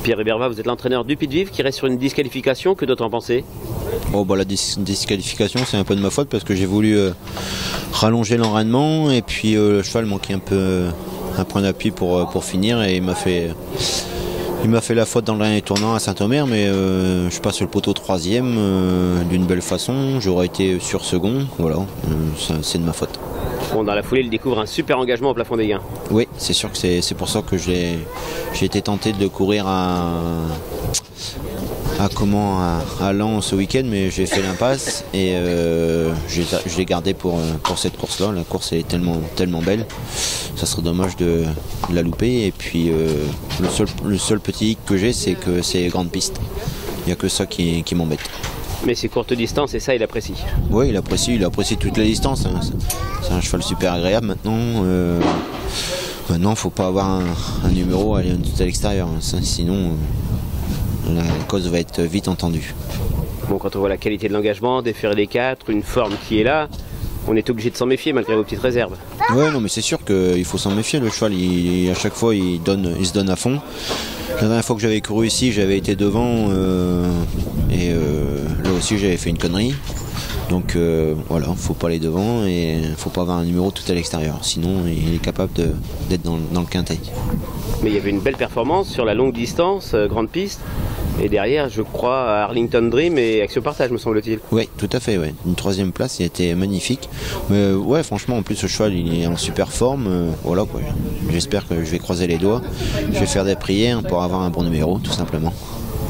Pierre Hébervat, vous êtes l'entraîneur du Pied-de-Vif qui reste sur une disqualification. Que d'autres en penser? Oh, bah, la disqualification, c'est un peu de ma faute parce que j'ai voulu rallonger l'enraînement et puis le cheval manquait un peu un point d'appui pour finir et il m'a fait la faute dans le dernier tournant à Saint-Omer, mais je passe sur le poteau troisième d'une belle façon. J'aurais été sur second, voilà, c'est de ma faute. Bon, dans la foulée, il découvre un super engagement au plafond des gains. Oui, c'est sûr que c'est pour ça que j'ai été tenté de courir à Lens ce week-end, mais j'ai fait l'impasse et je l'ai gardé pour cette course-là. La course est tellement belle, ça serait dommage de la louper. Et puis le seul petit hic que j'ai, c'est que c'est grande piste. Il n'y a que ça qui m'embête. Mais c'est courte distance et ça, il apprécie. Oui, il apprécie toute la distance. Hein. C'est un cheval super agréable maintenant. Maintenant, il ne faut pas avoir un numéro aller tout à l'extérieur. Sinon, la cause va être vite entendue. Bon, quand on voit la qualité de l'engagement, déférer des 4, une forme qui est là, on est obligé de s'en méfier malgré vos petites réserves. Oui, non, mais c'est sûr qu'il faut s'en méfier. Le cheval, à chaque fois, il se donne à fond. La dernière fois que j'avais couru ici, j'avais été devant et là aussi j'avais fait une connerie. Donc voilà, faut pas aller devant et faut pas avoir un numéro tout à l'extérieur. Sinon, il est capable d'être dans le quintet. Mais il y avait une belle performance sur la longue distance, grande piste. Et derrière, je crois, à Arlington Dream et Action Partage, me semble-t-il. Oui, tout à fait. Ouais. Une troisième place, il était magnifique. Mais ouais, franchement, en plus, ce cheval, il est en super forme. Voilà, quoi. J'espère que je vais croiser les doigts. Je vais faire des prières pour avoir un bon numéro, tout simplement.